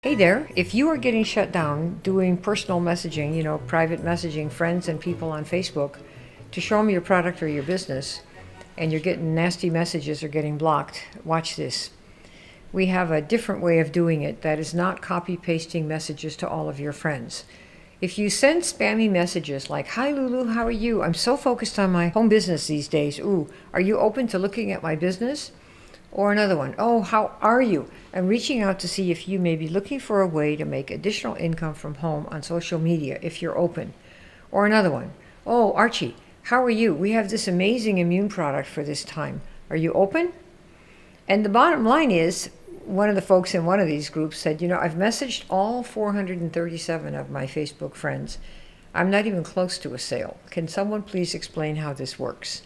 Hey there, if you are getting shut down doing personal messaging, private messaging friends and people on Facebook to show them your product or your business, and you're getting nasty messages or getting blocked, watch this. We have a different way of doing it that is not copy pasting messages to all of your friends. If you send spammy messages like, "Hi Lulu, how are you? I'm so focused on my home business these days. Ooh, are you open to looking at my business?" Or another one, "Oh, how are you? I'm reaching out to see if you may be looking for a way to make additional income from home on social media if you're open." Or another one, "Oh, Archie, how are you? We have this amazing immune product for this time. Are you open?" And the bottom line is, one of the folks in one of these groups said, "I've messaged all 437 of my Facebook friends. I'm not even close to a sale. Can someone please explain how this works?"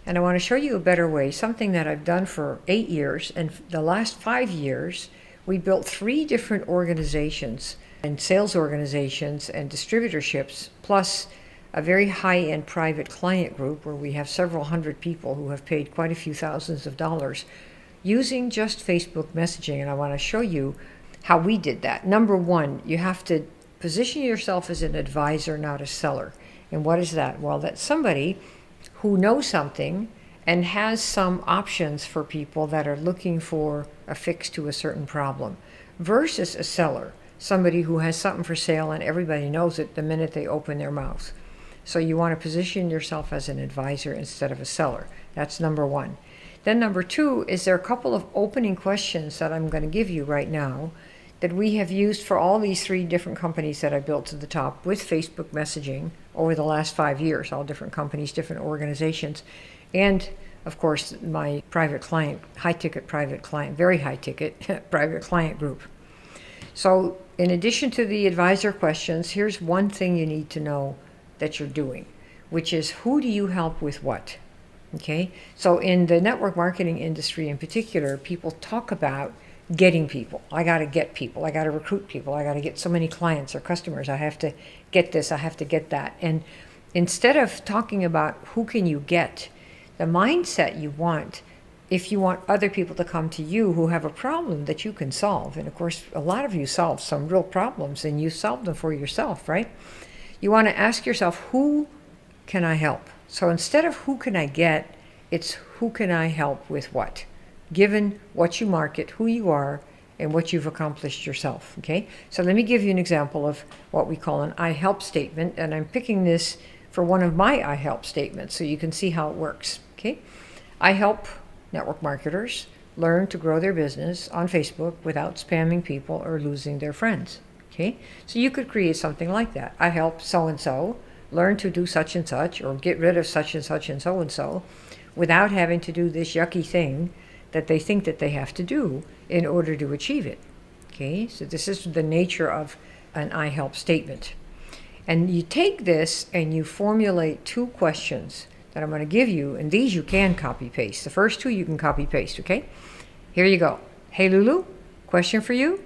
And I want to show you a better way, something that I've done for 8 years. And the last 5 years, we built 3 different organizations and sales organizations and distributorships, plus a very high-end private client group where we have several hundred people who have paid quite a few thousands of dollars using just Facebook messaging. And I want to show you how we did that. Number one, you have to position yourself as an advisor, not a seller. And what is that? Well, that's somebody who knows something and has some options for people that are looking for a fix to a certain problem, versus a seller, somebody who has something for sale and everybody knows it the minute they open their mouth. So you want to position yourself as an advisor instead of a seller. That's number one. Then number two is there are a couple of opening questions that I'm going to give you right now that we have used for all these 3 different companies that I built to the top with Facebook messaging over the last 5 years, all different companies, different organizations, and of course my private client, high-ticket private client, very high-ticket private client group. So in addition to the advisor questions, here's one thing you need to know that you're doing, which is who do you help with what? Okay, so in the network marketing industry in particular, people talk about getting people. I got to get people. I got to recruit people. I got to get so many clients or customers. I have to get this. I have to get that. And instead of talking about who can you get, the mindset you want, if you want other people to come to you who have a problem that you can solve. And of course, a lot of you solve some real problems and you solve them for yourself, right? You want to ask yourself, who can I help? So instead of who can I get, it's who can I help with what? Given what you market, who you are, and what you've accomplished yourself, okay? So let me give you an example of what we call an I help statement, and I'm picking this for one of my I help statements so you can see how it works, okay? I help network marketers learn to grow their business on Facebook without spamming people or losing their friends, okay? So you could create something like that. I help so-and-so learn to do such and such or get rid of such and such and so without having to do this yucky thing that they think that they have to do in order to achieve it. Okay, so this is the nature of an I help statement. And you take this and you formulate 2 questions that I'm going to give you, and these you can copy paste. The first 2 you can copy paste, okay? Here you go. Hey Lulu, question for you.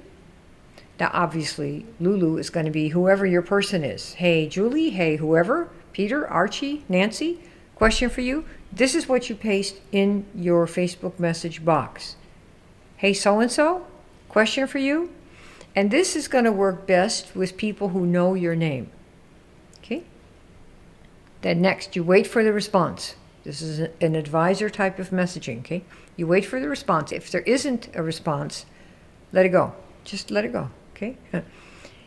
Now obviously Lulu is going to be whoever your person is. Hey Julie, hey whoever, Peter, Archie, Nancy, question for you. This is what you paste in your Facebook message box. Hey so-and-so, question for you. And this is going to work best with people who know your name. Okay? Then next, you wait for the response. This is an advisor type of messaging, okay? You wait for the response. If there isn't a response, let it go. Just let it go, okay?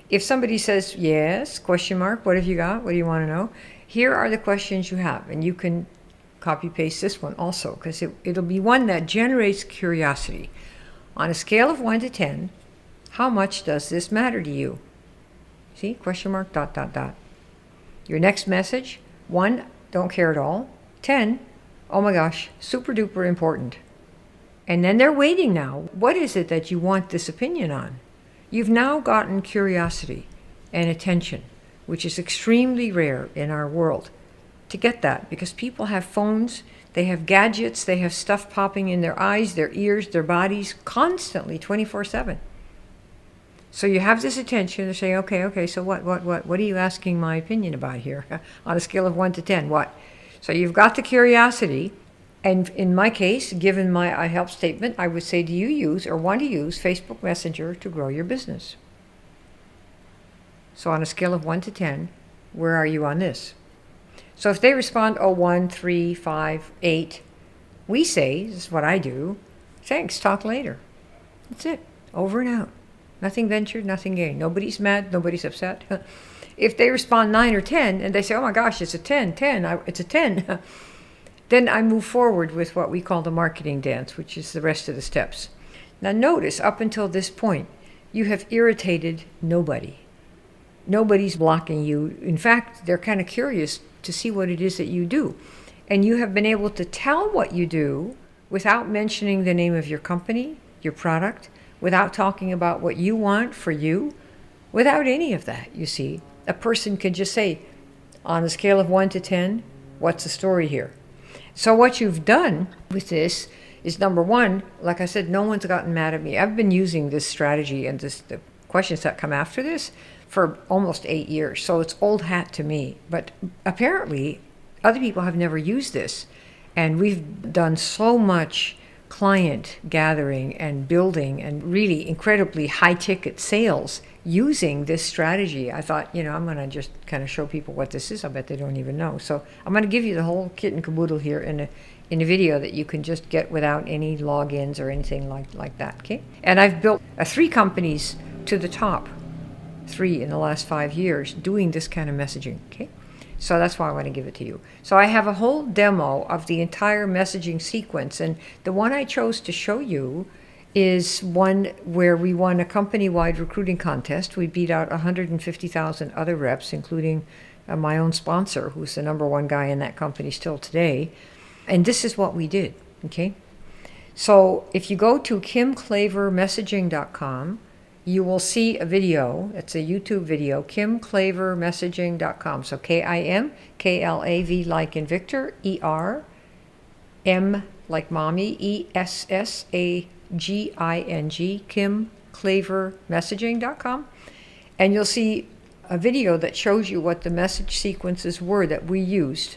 If somebody says, yes, question mark, what have you got? What do you want to know? Here are the questions you have, and you can copy paste this one also, because it'll be one that generates curiosity. On a scale of 1 to 10, how much does this matter to you? See, question mark, dot, dot, dot. Your next message, 1, don't care at all. 10, oh my gosh, super duper important. And then they're waiting now. What is it that you want this opinion on? You've now gotten curiosity and attention, which is extremely rare in our world to get that, because people have phones, they have gadgets, they have stuff popping in their eyes, their ears, their bodies constantly 24/7. So you have this attention to say, okay, so what are you asking my opinion about here? On a scale of 1 to 10, what? So you've got the curiosity, And in my case, given my I help statement, I would say, do you use or want to use Facebook Messenger to grow your business? So on a scale of 1 to 10, where are you on this? So if they respond, oh, 1, 3, 5, 8, we say, this is what I do, thanks, talk later. That's it, over and out. Nothing ventured, nothing gained. Nobody's mad, nobody's upset. If they respond 9 or 10 and they say, oh my gosh, it's a 10, it's a 10, then I move forward with what we call the marketing dance, which is the rest of the steps. Now notice, up until this point, you have irritated nobody. Nobody's blocking you. In fact, they're kind of curious to see what it is that you do. And you have been able to tell what you do without mentioning the name of your company, your product, without talking about what you want for you, without any of that, you see. A person can just say, on a scale of 1 to 10, what's the story here? So what you've done with this is, number one, like I said, no one's gotten mad at me. I've been using this strategy and the questions that come after this for almost 8 years. So it's old hat to me. But apparently, other people have never used this. And we've done so much client gathering and building and really incredibly high-ticket sales using this strategy. I thought, I'm going to just kind of show people what this is. I bet they don't even know. So I'm going to give you the whole kit and caboodle here in a video that you can just get without any logins or anything like that, okay? And I've built 3 companies to the top, 3 in the last 5 years, doing this kind of messaging, okay? So that's why I want to give it to you. So I have a whole demo of the entire messaging sequence, and the one I chose to show you is one where we won a company-wide recruiting contest. We beat out 150,000 other reps, including my own sponsor, who's the #1 guy in that company still today. And this is what we did, okay? So if you go to kimklavermessaging.com, you will see a video. It's a YouTube video, kimklavermessaging.com. So Kim, KLAV like in Victor, ER, M like mommy, ESSAGING, kimklavermessaging.com. And you'll see a video that shows you what the message sequences were that we used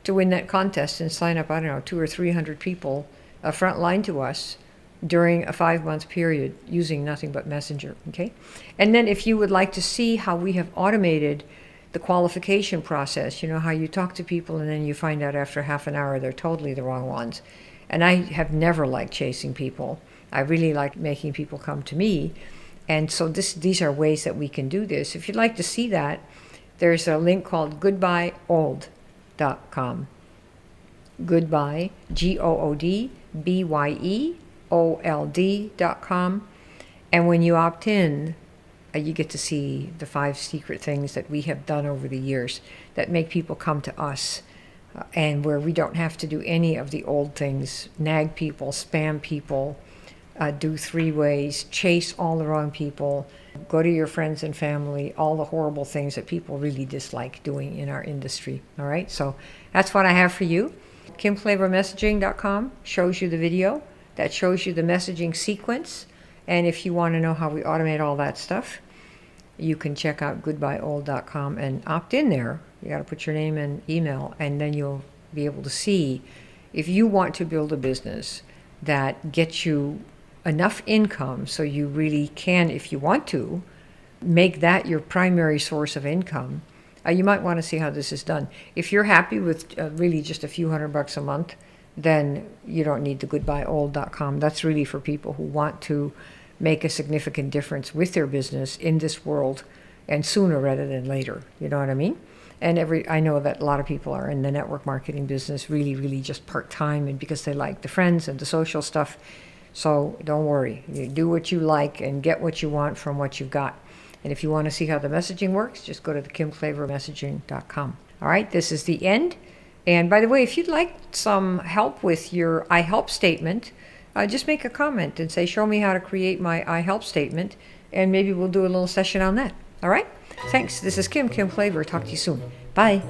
to win that contest and sign up, 200 or 300 people front line to us during a 5-month period using nothing but Messenger, okay? And then if you would like to see how we have automated the qualification process, how you talk to people and then you find out after half an hour they're totally the wrong ones. And I have never liked chasing people. I really like making people come to me. And so these are ways that we can do this. If you'd like to see that, there's a link called goodbyeold.com. Goodbye, GOODBYEOLD.com. And when you opt in, you get to see the 5 secret things that we have done over the years that make people come to us, and where we don't have to do any of the old things, nag people, spam people, do 3 ways, chase all the wrong people, go to your friends and family, all the horrible things that people really dislike doing in our industry. All right, so that's what I have for you. kimklavermessaging.com shows you the video that shows you the messaging sequence. And if you want to know how we automate all that stuff, you can check out goodbyeold.com and opt in there. You got to put your name and email, and then you'll be able to see if you want to build a business that gets you enough income so you really can, if you want to, make that your primary source of income. You might want to see how this is done. If you're happy with really just a few $100 a month, then you don't need the goodbyeold.com. That's really for people who want to make a significant difference with their business in this world, and sooner rather than later. You know what I mean? And I know that a lot of people are in the network marketing business really just part-time, and because they like the friends and the social stuff. So don't worry. You do what you like and get what you want from what you've got. And if you want to see how the messaging works, just go to the kimklavermessaging.com. All right, this is the end. And by the way, if you'd like some help with your I help statement, just make a comment and say, show me how to create my I help statement, and maybe we'll do a little session on that. All right? Thanks. This is Kim Klaver. Talk to you soon. Bye.